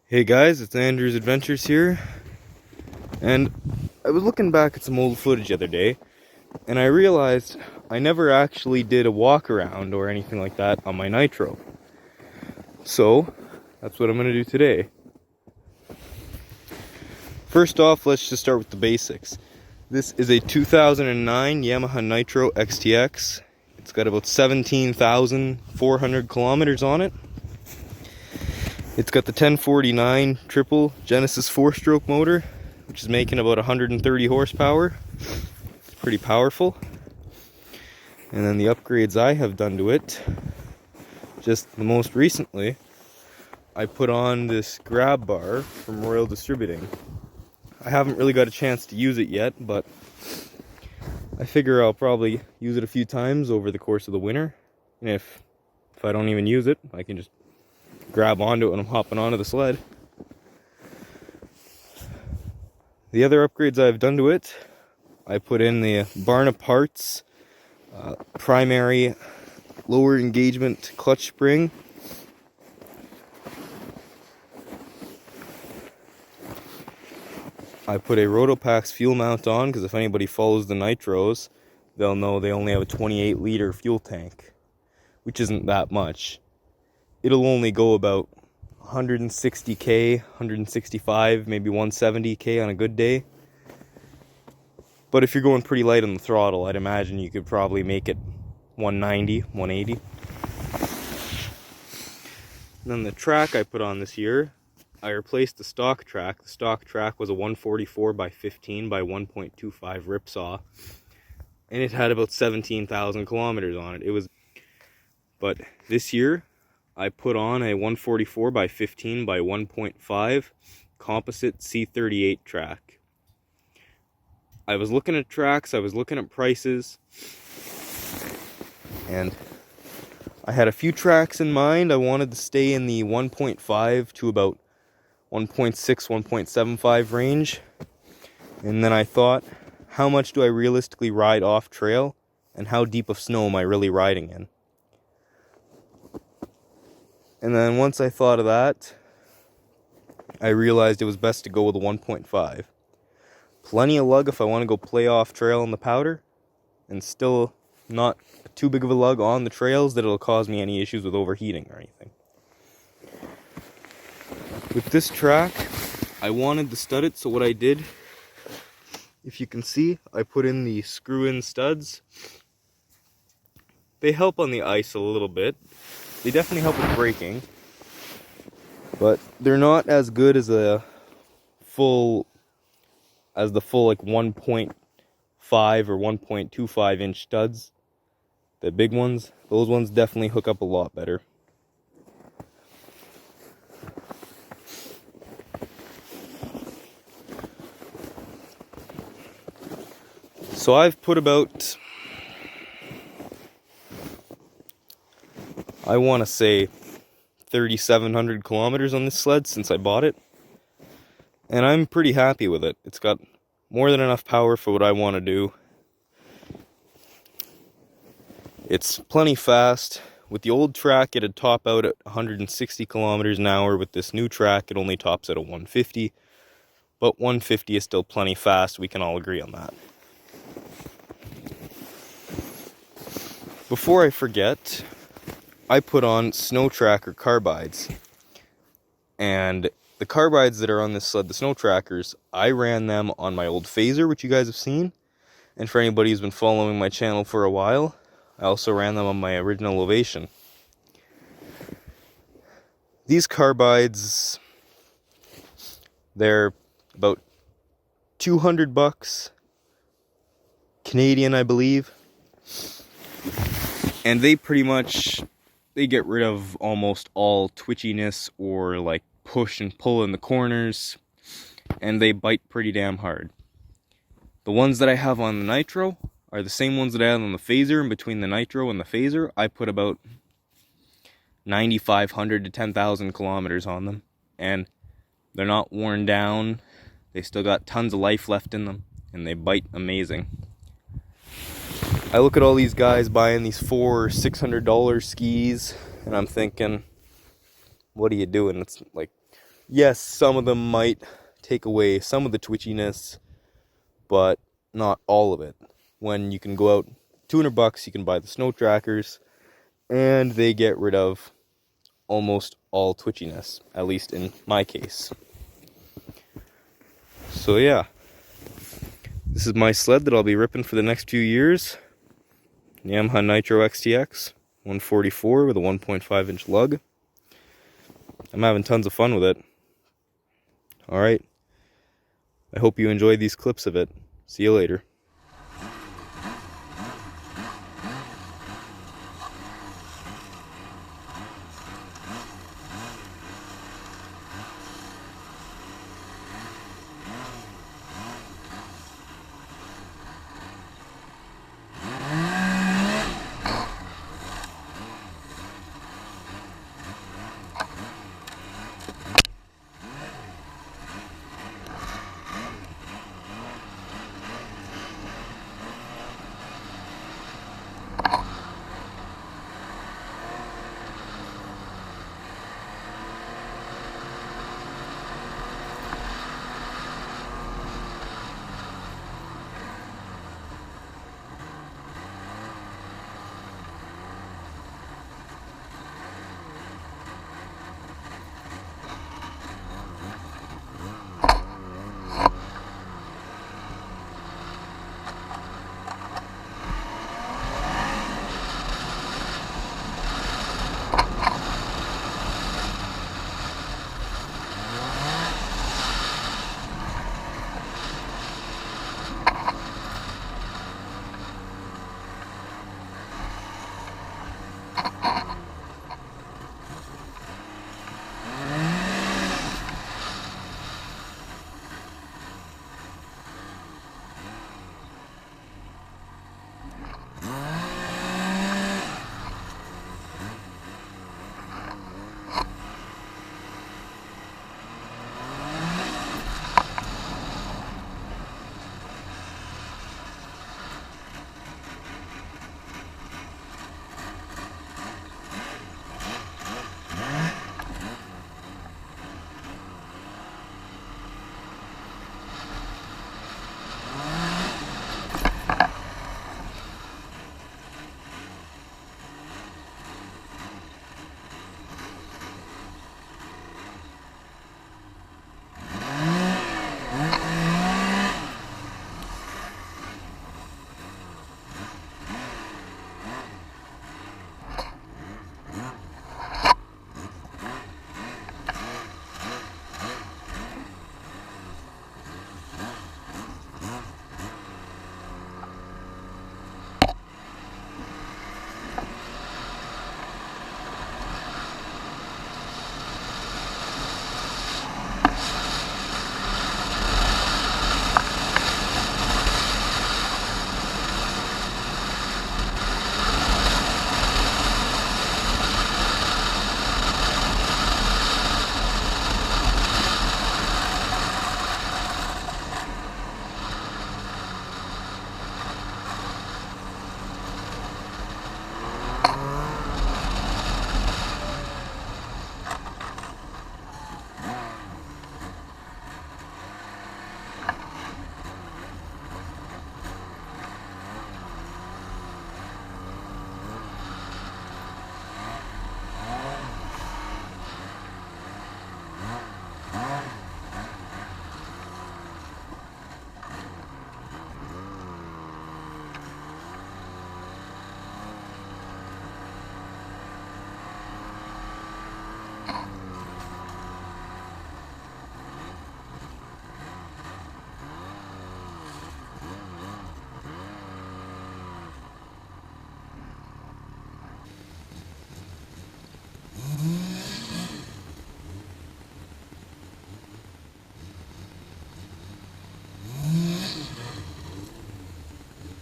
Hey guys, it's Andrew's Adventures here, and I was looking back at some old footage the other day, and I realized I never actually did a walk around or anything like that on my Nitro. So, that's what I'm going to do today. First off, let's just start with the basics. This is a 2009 Yamaha Nytro XTX. It's got about 17,400 kilometers on it. It's got the 1049 triple Genesis 4-stroke motor, which is making about 130 horsepower. It's pretty powerful. And then the upgrades I have done to it, just the most recently, I put on this grab bar from Royal Distributing. I haven't really got a chance to use it yet, but I figure I'll probably use it a few times over the course of the winter. And if I don't even use it, I can just grab onto it when I'm hopping onto the sled. The other upgrades I've done to it, I put in the Barna Parts primary lower engagement clutch spring. I put a Rotopax fuel mount on because if anybody follows the Nitros, they'll know they only have a 28-liter fuel tank, which isn't that much. It'll only go about 160k, 165, maybe 170k on a good day. But if you're going pretty light on the throttle, I'd imagine you could probably make it 190, 180. And then the track I put on this year, I replaced the stock track. The stock track was a 144 by 15 by 1.25 ripsaw. And it had about 17,000 kilometers on it. But this year, I put on a 144 by 15 by 1.5 Composit C38 track. I was looking at tracks, I was looking at prices, and I had a few tracks in mind. I wanted to stay in the 1.5 to about 1.6, 1.75 range. And then I thought, how much do I realistically ride off trail, and how deep of snow am I really riding in? And then once I thought of that, I realized it was best to go with a 1.5. Plenty of lug if I want to go play off trail on the powder, and still not too big of a lug on the trails that it'll cause me any issues with overheating or anything. With this track, I wanted to stud it, so what I did, if you can see, I put in the screw-in studs. They help on the ice a little bit. They definitely help with braking, but they're not as good as the full like 1.5 or 1.25 inch studs. The big ones, those ones definitely hook up a lot better. So I've put about, I want to say 3,700 kilometers on this sled since I bought it. And I'm pretty happy with it. It's got more than enough power for what I want to do. It's plenty fast. With the old track, it'd top out at 160 kilometers an hour. With this new track, it only tops out at 150. But 150 is still plenty fast. We can all agree on that. Before I forget, I put on Snow Tracker carbides. And the carbides that are on this sled, the Snow Trackers, I ran them on my old phaser, which you guys have seen. And for anybody who's been following my channel for a while, I also ran them on my original Ovation. These carbides, they're about $200 Canadian, I believe. And they get rid of almost all twitchiness or like push and pull in the corners, and they bite pretty damn hard. The ones that I have on the Nitro are the same ones that I have on the phaser, and between the Nitro and the phaser, I put about 9,500 to 10,000 kilometers on them, and they're not worn down. They still got tons of life left in them, and they bite amazing. I look at all these guys buying these $400 or $600 skis, and I'm thinking, what are you doing? It's like Yes, some of them might take away some of the twitchiness, but not all of it. When you can go out $200, you can buy the snow trackers, and they get rid of almost all twitchiness, at least in my case. So yeah, this is my sled that I'll be ripping for the next few years. Yamaha Nytro XTX 144 with a 1.5 inch lug. I'm having tons of fun with it. Alright, I hope you enjoyed these clips of it. See you later.